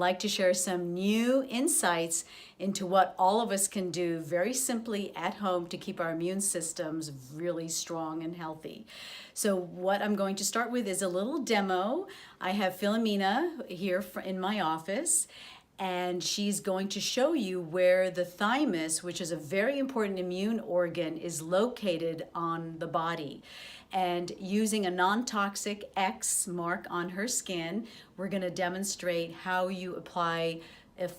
Like to share some new insights into what all of us can do very simply at home to keep our immune systems really strong and healthy. So what I'm going to start with is a little demo. I have Philomena here in my office, and she's going to show you where the thymus, which is a very important immune organ, is located on the body. And using a non-toxic X mark on her skin, we're going to demonstrate how you apply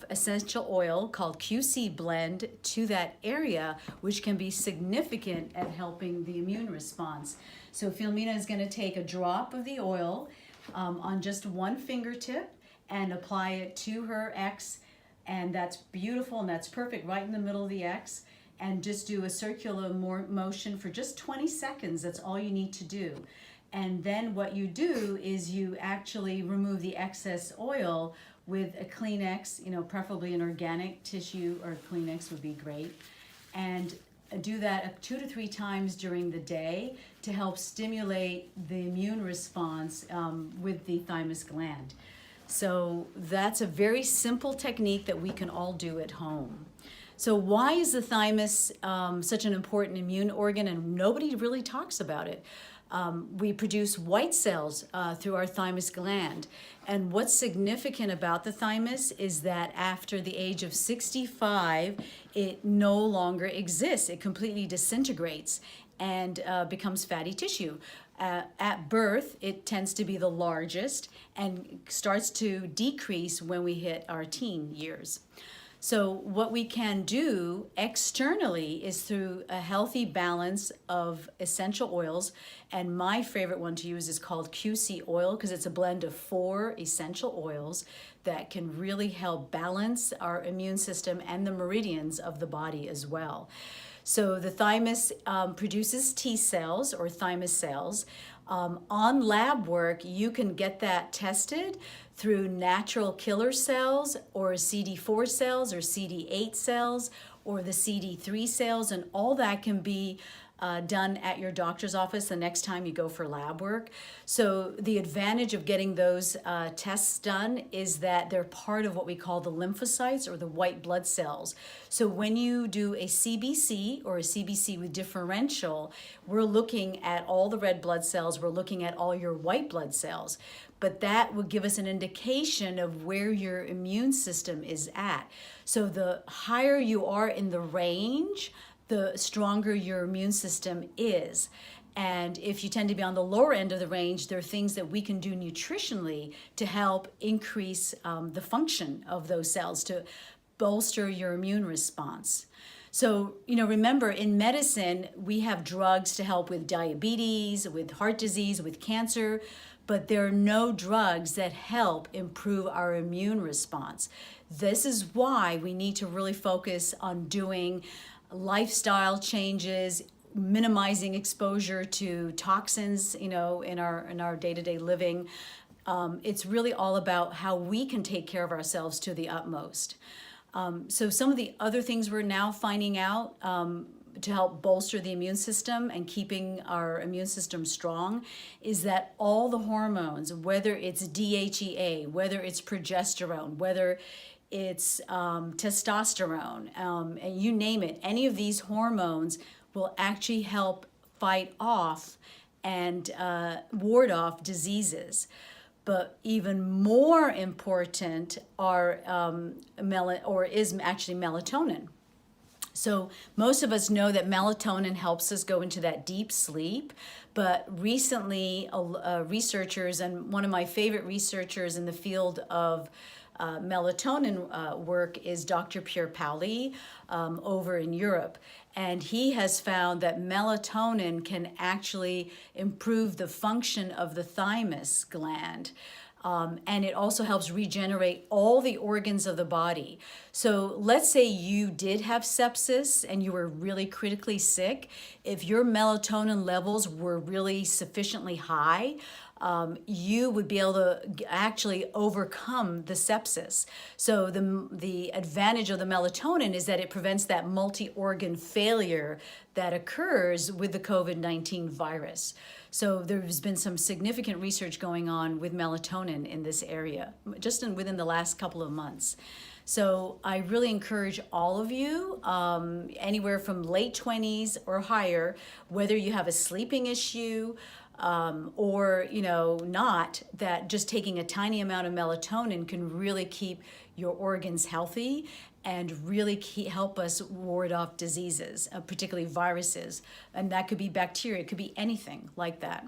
essential oil called QC blend to that area, which can be significant at helping the immune response. So Philomena is going to take a drop of the oil on just one fingertip and apply it to her X, and that's beautiful and that's perfect right in the middle of the X. And just do a circular motion for just 20 seconds. That's all you need to do. And then what you do is you actually remove the excess oil with a Kleenex, preferably an organic tissue, or Kleenex would be great. And do that 2 to 3 times during the day to help stimulate the immune response with the thymus gland. So that's a very simple technique that we can all do at home. So why is the thymus such an important immune organ, and nobody really talks about it? We produce white cells through our thymus gland. And what's significant about the thymus is that after the age of 65, it no longer exists. It completely disintegrates and becomes fatty tissue. At birth, it tends to be the largest and starts to decrease when we hit our teen years. So what we can do externally is through a healthy balance of essential oils, and my favorite one to use is called QC oil because it's a blend of 4 essential oils that can really help balance our immune system and the meridians of the body as well. So the thymus produces T cells or thymus cells. On lab work, you can get that tested through natural killer cells or CD4 cells or CD8 cells or the CD3 cells, and all that can be done at your doctor's office the next time you go for lab work. So the advantage of getting those tests done is that they're part of what we call the lymphocytes or the white blood cells. So when you do a CBC or a CBC with differential, we're looking at all the red blood cells, we're looking at all your white blood cells. But that will give us an indication of where your immune system is at. So the higher you are in the range, the stronger your immune system is. And if you tend to be on the lower end of the range, there are things that we can do nutritionally to help increase the function of those cells, to bolster your immune response. So, remember, in medicine, we have drugs to help with diabetes, with heart disease, with cancer, but there are no drugs that help improve our immune response. This is why we need to really focus on doing lifestyle changes, minimizing exposure to toxins, in our day-to-day living. It's really all about how we can take care of ourselves to the utmost. So some of the other things we're now finding out to help bolster the immune system and keeping our immune system strong is that all the hormones, whether it's DHEA, whether it's progesterone, whether it's testosterone, and you name it, any of these hormones will actually help fight off and ward off diseases. But even more important is actually melatonin. So most of us know that melatonin helps us go into that deep sleep, but recently researchers, and one of my favorite researchers in the field of melatonin work is Dr. Pierre Pauli over in Europe. And he has found that melatonin can actually improve the function of the thymus gland. And it also helps regenerate all the organs of the body. So let's say you did have sepsis and you were really critically sick. If your melatonin levels were really sufficiently high, you would be able to actually overcome the sepsis. So the advantage of the melatonin is that it prevents that multi-organ failure that occurs with the COVID-19 virus. So there's been some significant research going on with melatonin in this area, just within the last couple of months. So I really encourage all of you, anywhere from late 20s or higher, whether you have a sleeping issue, or not, that just taking a tiny amount of melatonin can really keep your organs healthy and really help us ward off diseases, particularly viruses. And that could be bacteria, it could be anything like that.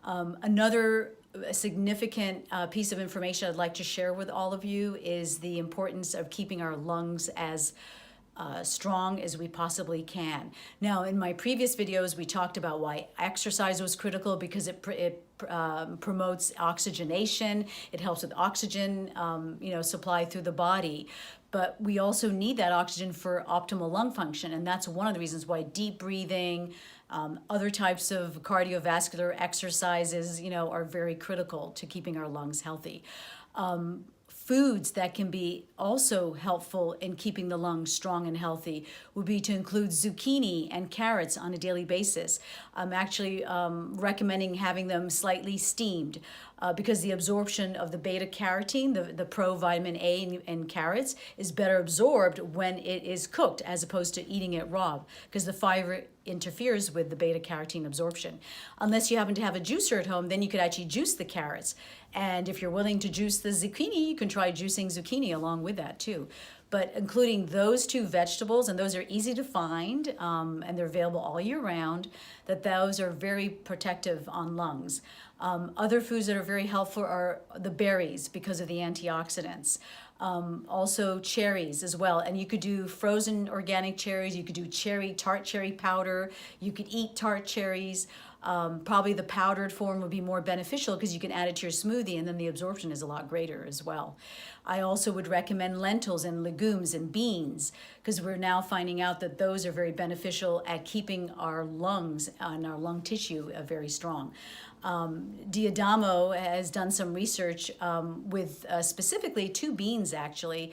Another significant piece of information I'd like to share with all of you is the importance of keeping our lungs as strong as we possibly can. Now, in my previous videos, we talked about why exercise was critical, because it promotes oxygenation. It helps with oxygen, supply through the body. But we also need that oxygen for optimal lung function, and that's one of the reasons why deep breathing, other types of cardiovascular exercises, are very critical to keeping our lungs healthy. Foods that can be also helpful in keeping the lungs strong and healthy would be to include zucchini and carrots on a daily basis. I'm actually recommending having them slightly steamed because the absorption of the beta carotene, the provitamin A in carrots, is better absorbed when it is cooked as opposed to eating it raw, because the fiber interferes with the beta carotene absorption. Unless you happen to have a juicer at home, then you could actually juice the carrots. And if you're willing to juice the zucchini, you can try juicing zucchini along with that too. But including those two vegetables, and those are easy to find, and they're available all year round, that those are very protective on lungs. Other foods that are very helpful are the berries because of the antioxidants. Also cherries as well, and you could do frozen organic cherries, you could do tart cherry powder, you could eat tart cherries. Probably the powdered form would be more beneficial because you can add it to your smoothie, and then the absorption is a lot greater as well. I also would recommend lentils and legumes and beans, because we're now finding out that those are very beneficial at keeping our lungs and our lung tissue very strong. Diadamo has done some research with specifically two beans, actually.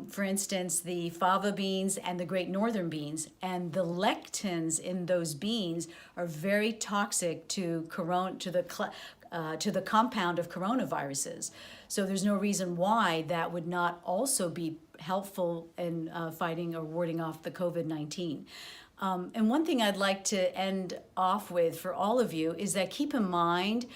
For instance, the fava beans and the great northern beans, and the lectins in those beans are very toxic to the compound of coronaviruses. So there's no reason why that would not also be helpful in fighting or warding off the COVID-19. And one thing I'd like to end off with for all of you is that keep in mind,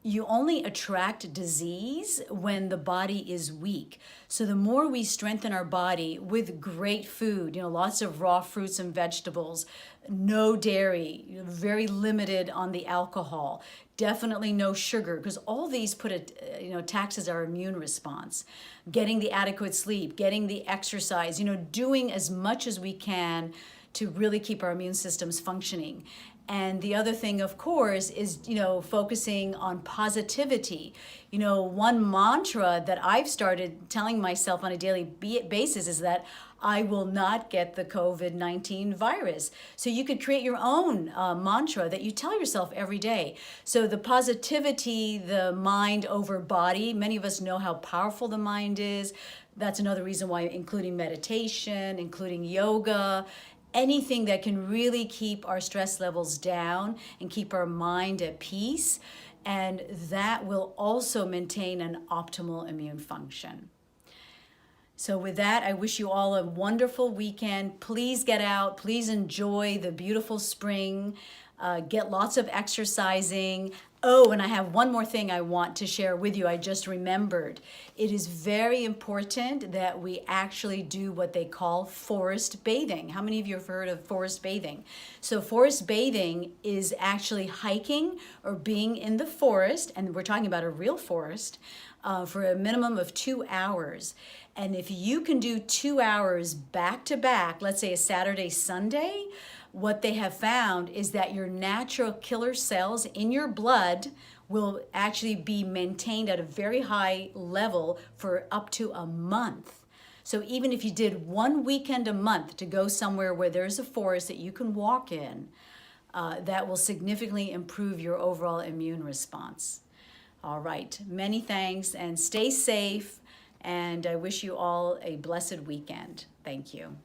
you only attract disease when the body is weak. So the more we strengthen our body with great food, lots of raw fruits and vegetables, no dairy, very limited on the alcohol, definitely no sugar, because all these taxes our immune response. Getting the adequate sleep, getting the exercise, doing as much as we can to really keep our immune systems functioning. And the other thing, of course, is, focusing on positivity. One mantra that I've started telling myself on a daily basis is that I will not get the COVID-19 virus. So you could create your own mantra that you tell yourself every day. So the positivity, the mind over body, many of us know how powerful the mind is. That's another reason why including meditation, including yoga, anything that can really keep our stress levels down and keep our mind at peace, and that will also maintain an optimal immune function. So with that, I wish you all a wonderful weekend. Please get out, please enjoy the beautiful spring, get lots of exercising. Oh, and I have one more thing I want to share with you. I just remembered. It is very important that we actually do what they call forest bathing. How many of you have heard of forest bathing? So forest bathing is actually hiking or being in the forest, and we're talking about a real forest, for a minimum of 2 hours. And if you can do 2 hours back to back, let's say a Saturday, Sunday, what they have found is that your natural killer cells in your blood will actually be maintained at a very high level for up to a month. So even if you did 1 weekend a month to go somewhere where there's a forest that you can walk in, that will significantly improve your overall immune response. All right, many thanks and stay safe. And I wish you all a blessed weekend. Thank you.